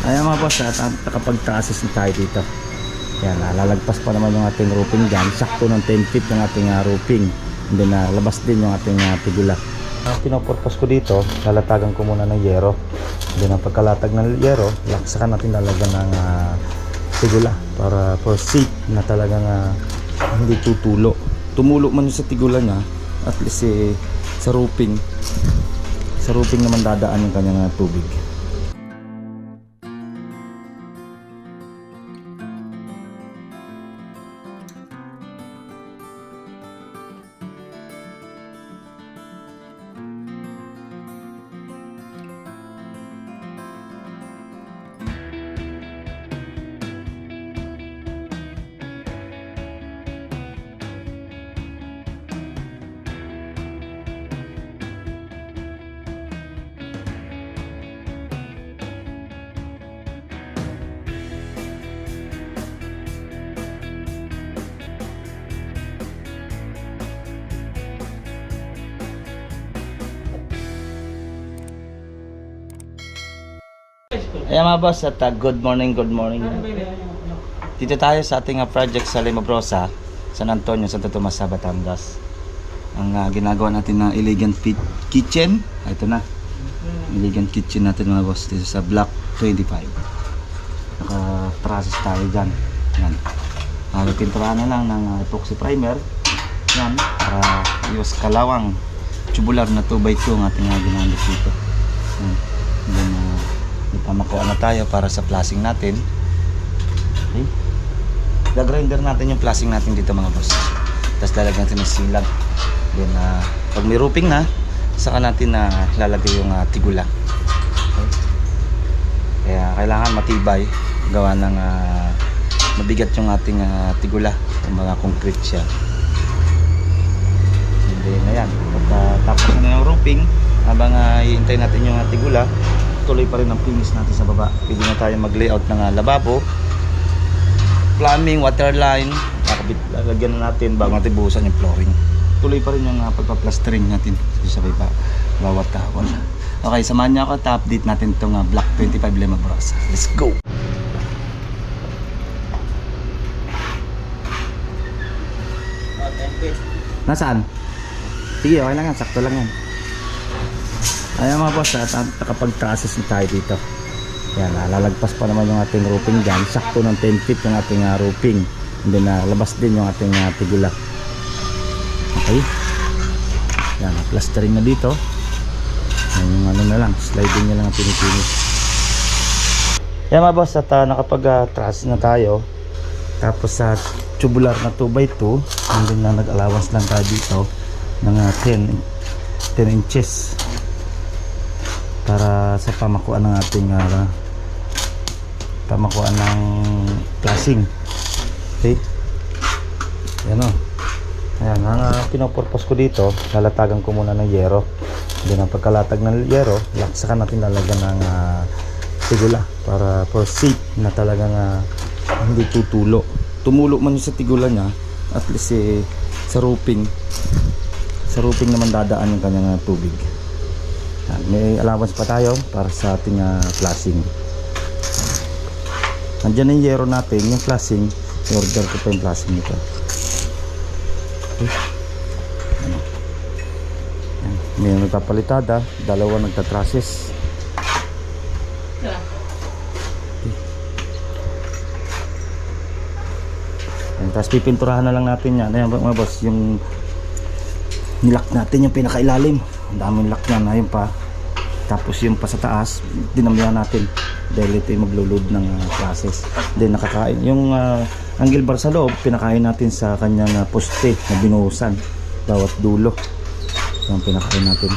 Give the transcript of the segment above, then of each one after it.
Ayan mga boss, at nakapag-process na tayo dito. Yan, lalagpas pa naman yung ating roofing dyan. Sakto ng 10 feet ng ating roofing. And then labas din yung ating tigula. Pinopurpose ko dito, lalatagan ko muna ng yero. Then ang pagkalatag ng yero, laksakan natin lalagyan ng tigula para for safe na talagang hindi tutulo. Tumulo man sa tigula niya, at least sa roofing naman dadaan yung kanyang tubig. Ayan mga boss, at good morning. Dito tayo sa ating project sa Limobrosa, San Antonio, Santo Tomas, Batangas. Ang ginagawa natin na elegant kitchen. Ito na, elegant kitchen natin mga boss, dito sa block 25. Naka-process tayo dyan. Yan. Pinturahan na lang ng epoxy primer. Yan, para iwas kalawang tubular na 2x2 ang ating ginamit dito. Yan. Then, pamakuha na tayo para sa flashing natin. Okay. Gagrinder natin yung flashing natin dito mga boss. Tapos lalagyan natin ng silag. Then pag may roofing na, saka natin lalagay yung tigula. Okay. Kaya kailangan matibay, gawa ng mabigat yung ating tigula, yung mga concrete siya. And then ayan, tapos na yung roofing, habang iintay natin yung tigula, tuloy pa rin ang finish natin sa baba. Pwede na tayo mag-layout ng lababo, plumbing, water line, lalagyan na natin bago natin buhusan yung flooring. Tuloy pa rin yung pagpa-plastering natin sa bawat wall. Okay, samahan niyo ako at update natin itong block 25 Limobrosa. Let's go! Nasaan? Sige, okay lang yan, sakto lang yan. Ayan mga boss, at nakapag-process na tayo dito. Yan, lalagpas pa naman yung ating roofing dyan. Sakto ng 10 feet yung ating roofing. And then labas din yung ating tigula. Okay. Yan, plastering na dito. Yan, yung ano na lang, sliding na lang ang pinipinis. Yan mga boss, at nakapag-process na tayo. Tapos sa tubular na 2x2. And then nag-allowance lang tayo dito ng 10 inches. Para sa pamakuan ng ating pamakuan ng flashing. Okay. Yan o. Ayan, ang pinopurpose ko dito, lalatagan ko muna ng yero. Then ang pagkalatag ng yero, laksakan natin lalagyan ng tigula para for safe na talagang hindi tutulo. Tumulo man sa tigula niya, at least sa roofing naman dadaan yung kanyang tubig. May allowance pa tayo para sa ating flashing. Nandiyan yung yero natin, yung flashing. I-order ko pa yung flashing nito. Okay. May nagpapalitada, dalawa nagtatraces. Okay. Tapos pipinturahan na lang natin yan. Ayan mga boss, yung nilock natin yung pinakailalim. Ang daming lock yan, ayun pa. Tapos yung pa sa taas, dinamihan natin dahil ito yung maglo-load ng process. Then nakakain yung angle bar sa loob, pinakain natin sa kanyang poste na binuhusan bawat dulo. Yung pinakain natin.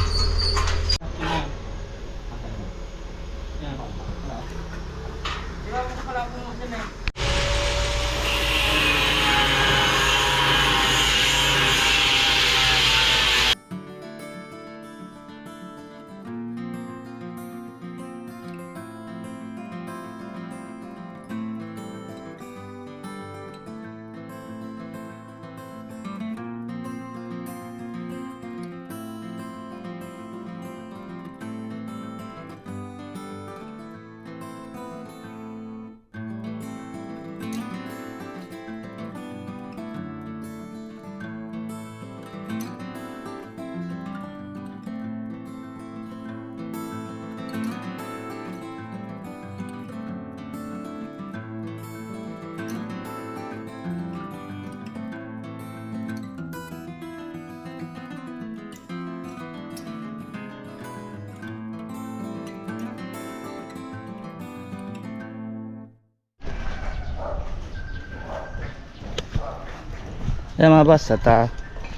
Ayan mga boss, at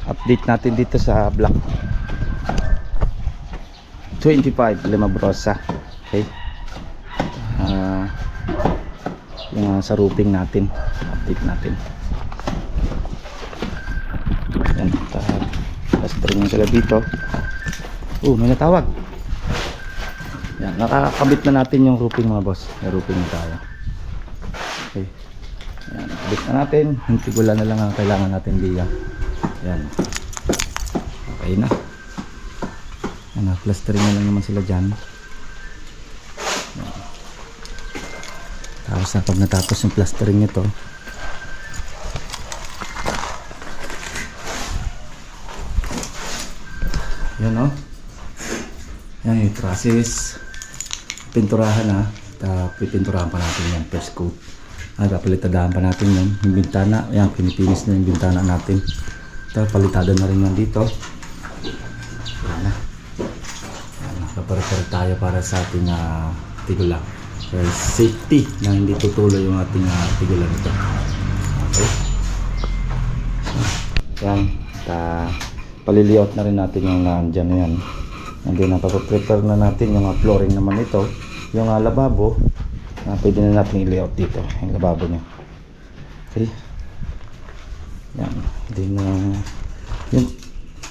update natin dito sa block 25 Lemabrosa. Okay. Yung sa roofing natin, update natin. Ayan, plastering sila dito. May natawag. Yan, nakakabit na natin yung roofing mga boss. May roofing na tayo. Okay. Yan, nakabit na natin. Yung tigulan na lang ang kailangan natin diyan. Yan. Okay na. Yan, plastering na lang naman sila dyan. Yan. Tapos na pag natapos yung plastering nito, yan o. Yan yung process. Pinturahan na. Pipinturahan pa natin yan. First coat. Papalitadahan pa natin yan. Yung bintana. Yan, pinipinis na yung bintana natin. Palitada na rin yan dito. Yan na. Yan, nakaparapara tayo para sa ating tigulang. Safety na hindi tutuloy yung ating tigulang ito. Okay. Yan. Paliliot na rin natin yung dyan na yan. And then prepare na natin yung flooring naman ito. Yung lababo, pwede na natin i-layout dito yung lababo nya. Okay. Yan. Then yung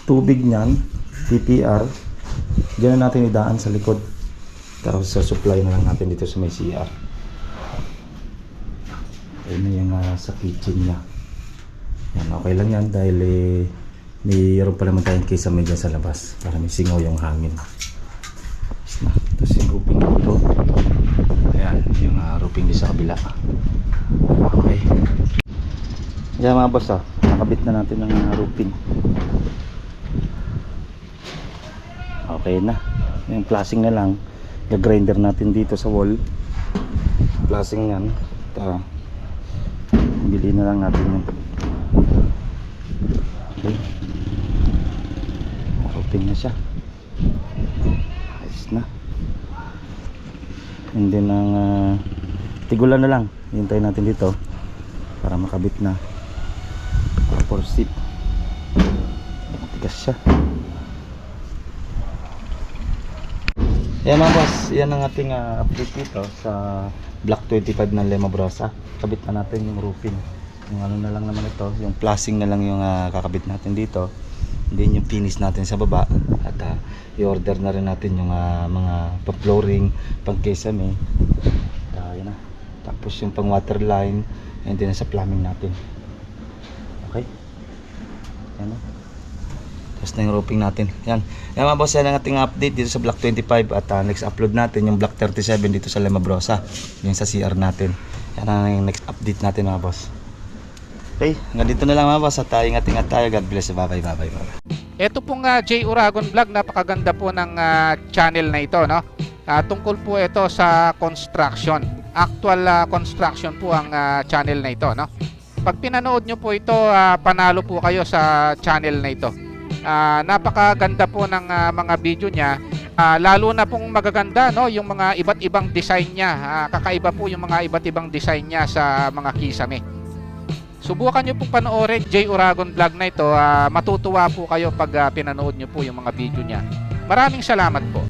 tubig nyan, TPR, dyan na natin idaan sa likod. Tapos sa supply na lang natin dito sa may CR. Ayun na yung sa kitchen nya. Yan, okay lang yan dahil mayroon pa naman tayong kisame dyan sa labas para may singaw yung hangin. Tapos yung roofing dito. Ayan, yung roofing dito sa kabila. Okay. Yan mga boss, nakabit na natin ang roofing. Okay na. Yung flashing na lang, grinder natin dito sa wall. Flashing yan. Bili na lang natin yun. Okay. Roofing na siya. Ayos na. And then ang tigulan na lang. Hintayin natin dito para makabit na. For seat. Matigas siya. Yan mga boss, yan ang ating update dito sa block 25 ng Lemabrosa. Kabit na natin yung roofing. Yung ano na lang naman ito, yung flashing na lang yung kakabit natin dito. Then yung finish natin sa baba. At i-order na rin natin yung mga pa-flooring, pang-kesame. Yan na. Tapos yung pang waterline, and then sa plumbing natin. Okay. Yan na. Tapos na yung roofing natin. Yan. Yan mga boss, yan ang ating update dito sa block 25. At next upload natin yung block 37 dito sa Lemabrosa. Yung sa CR natin. Yan ang next update natin mga boss. Okay, hanggang dito na lang mga boss. At ingat-ingat tayo. God bless. Bye bye. Ito pong J. Uragon Vlog, napakaganda po ng channel na ito, no? Tungkol po ito sa construction. Actual construction po ang channel na ito, no? Pag pinanood nyo po ito, panalo po kayo sa channel na ito. Napakaganda po ng mga video niya. Lalo na pong magaganda, no, yung mga iba't ibang design niya. Kakaiba po yung mga iba't ibang design niya sa mga kisame. Subukan nyo pong panoorin J. Uragon Vlog na ito. Matutuwa po kayo pag pinanood nyo po yung mga video niya. Maraming salamat po.